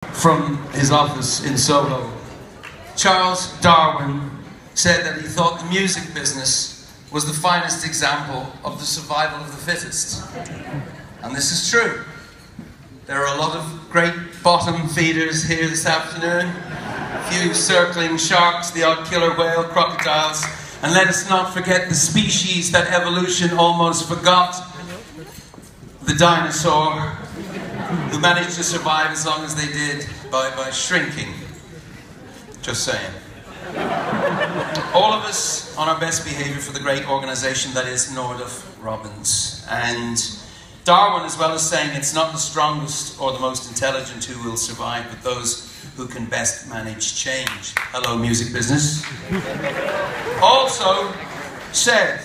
from his office in Soho. Charles Darwin said that he thought the music business was the finest example of the survival of the fittest. And this is true. There are a lot of great bottom feeders here this afternoon. A few circling sharks, the odd killer whale, crocodiles. And let us not forget the species that evolution almost forgot. The dinosaur, who managed to survive as long as they did by shrinking. Just saying. All of us on our best behavior for the great organization that is Northrop Robbins. And Darwin, as well as saying it's not the strongest or the most intelligent who will survive, but those who can best manage change. Hello, music business. Also said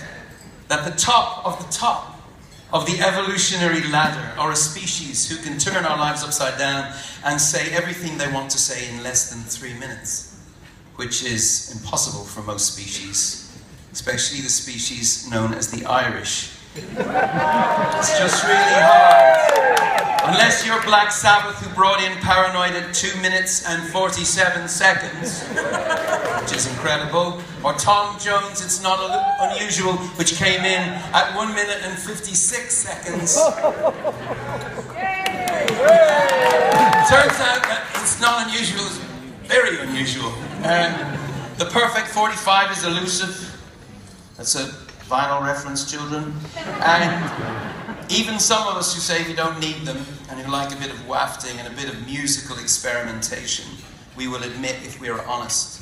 that the top of the evolutionary ladder are a species who can turn our lives upside down and say everything they want to say in less than 3 minutes, which is impossible for most species, especially the species known as the Irish. It's just really hard. Unless you're Black Sabbath, who brought in Paranoid at 2 minutes and 47 seconds, which is incredible. Or Tom Jones, It's Not Unusual, which came in at 1 minute and 56 seconds. Turns out that It's Not Unusual is very unusual. And the perfect 45 is elusive. That's a vinyl reference, children. And even some of us who say we don't need them and who like a bit of wafting and a bit of musical experimentation, we will admit, if we are honest,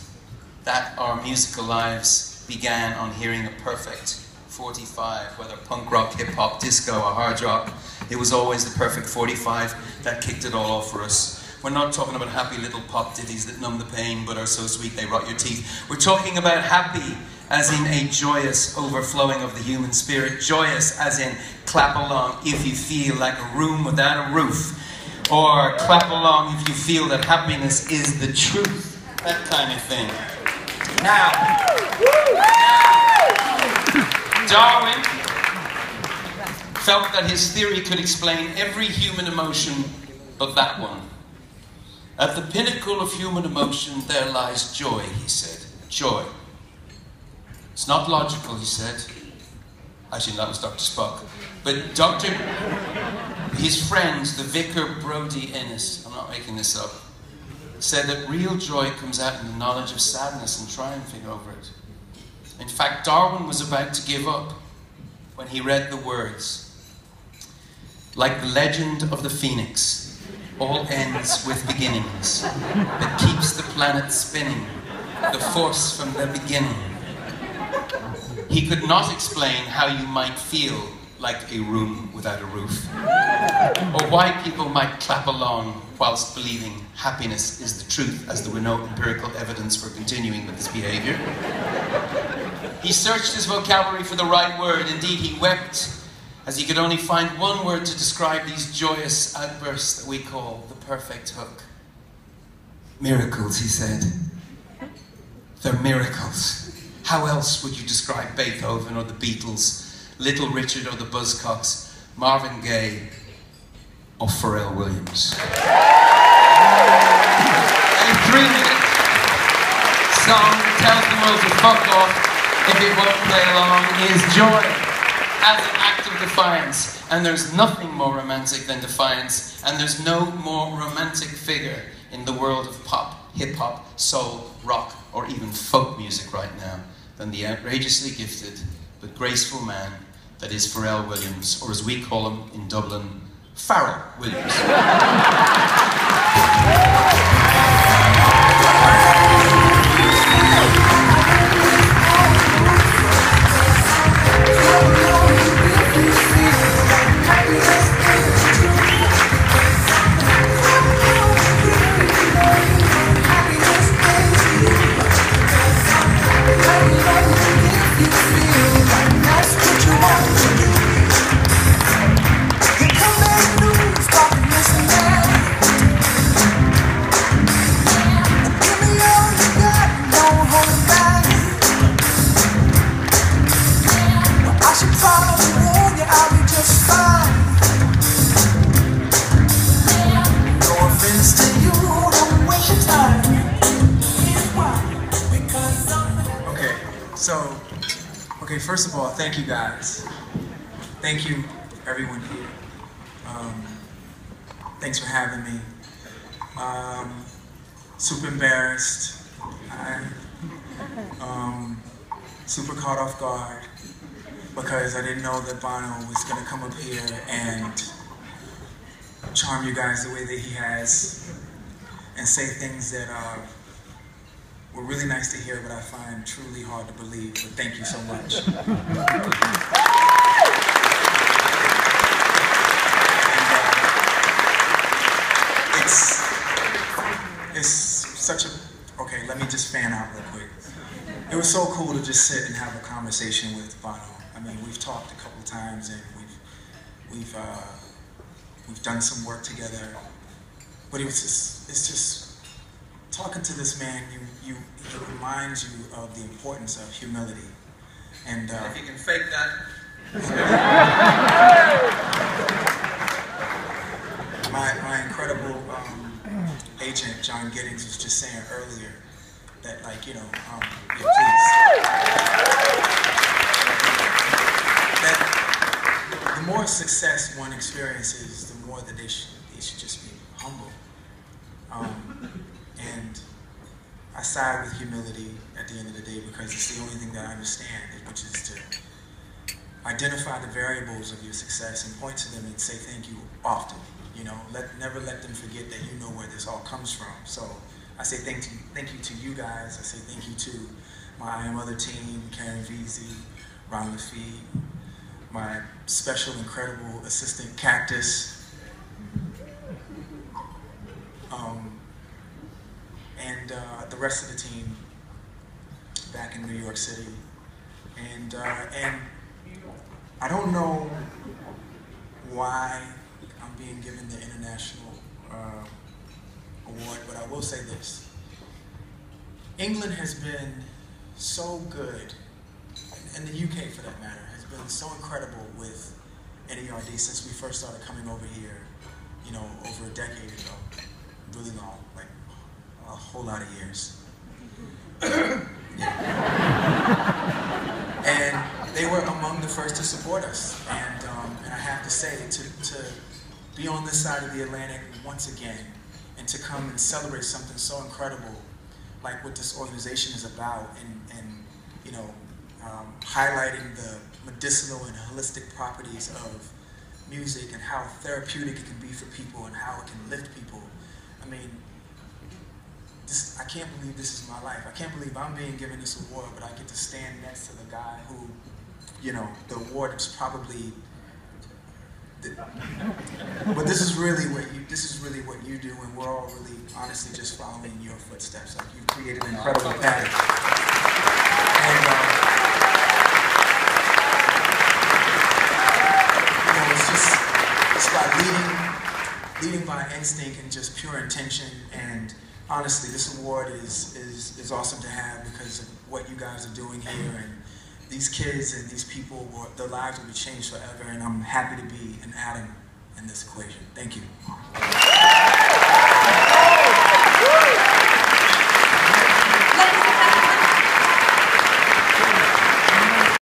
that our musical lives began on hearing a perfect 45, whether punk rock, hip hop, disco or hard rock. It was always the perfect 45 that kicked it all off for us. We're not talking about happy little pop ditties that numb the pain but are so sweet they rot your teeth. We're talking about happy as in a joyous overflowing of the human spirit. Joyous as in clap along if you feel like a room without a roof. Or clap along if you feel that happiness is the truth. That kind of thing. Now, Darwin felt that his theory could explain every human emotion but that one. At the pinnacle of human emotion there lies joy, he said. Joy. It's not logical, he said. Actually, that was Dr. Spock. But his friend, the Vicar Brodie Innes, I'm not making this up, said that real joy comes out in the knowledge of sadness and triumphing over it. In fact, Darwin was about to give up when he read the words, like the legend of the phoenix, all ends with beginnings, that keeps the planet spinning, the force from the beginning. He could not explain how you might feel like a room without a roof, or why people might clap along whilst believing happiness is the truth, as there were no empirical evidence for continuing with this behaviour. He searched his vocabulary for the right word. Indeed, he wept as he could only find one word to describe these joyous outbursts that we call the perfect hook. Miracles, he said. They're miracles. How else would you describe Beethoven or the Beatles, Little Richard or the Buzzcocks, Marvin Gaye or Pharrell Williams? A 3-minute song tells the world to fuck off if it won't play along is joy as an act of defiance. And there's nothing more romantic than defiance, and there's no more romantic figure in the world of pop, hip-hop, soul, rock, or even folk music right now than the outrageously gifted but graceful man that is Pharrell Williams, or as we call him in Dublin, Pharrell Williams. You come back news, talking this and that. So, okay, first of all, thank you guys. Thank you, everyone here. Thanks for having me. Super embarrassed. Super caught off guard because I didn't know that Bono was gonna come up here and charm you guys the way that he has and say things that were really nice to hear, but I find truly hard to believe. But thank you so much. It's such a, okay, let me just fan out real quick. It was so cool to just sit and have a conversation with Bono. I mean, we've talked a couple times and we've done some work together, but it's just talking to this man. It reminds you of the importance of humility. And if you can fake that. My incredible agent, John Giddings, was just saying earlier that, like, you know, yeah, please. That the more success one experiences, the more that they should just be humble. And I side with humility at the end of the day because it's the only thing that I understand, which is to identify the variables of your success and point to them and say thank you often. You know, never let them forget that you know where this all comes from. So I say thank you to you guys. I say thank you to my I Am Other team, Karen Veazey, Ron Lafitte, my special, incredible assistant, Cactus, and the rest of the team back in New York City. And I don't know why I'm being given the international award, but I will say this. England has been so good, and the UK for that matter, has been so incredible with NERD since we first started coming over here, you know, over a decade ago. Really long, like a whole lot of years. And they were among the first to support us. And I have to say, to be on this side of the Atlantic once again, and to come and celebrate something so incredible, like what this organization is about, and you know, highlighting the medicinal and holistic properties of music and how therapeutic it can be for people and how it can lift people. I mean, I can't believe this is my life. I can't believe I'm being given this award, but I get to stand next to the guy who, you know, the award is probably. But this is really what you do, and we're all really, honestly, just following your footsteps. Like, you've created an incredible pattern. And you know, it's by leading by instinct and just pure intention. And honestly, this award is awesome to have because of what you guys are doing here, and these kids and these people, their lives will be changed forever, and I'm happy to be an atom in this equation. Thank you.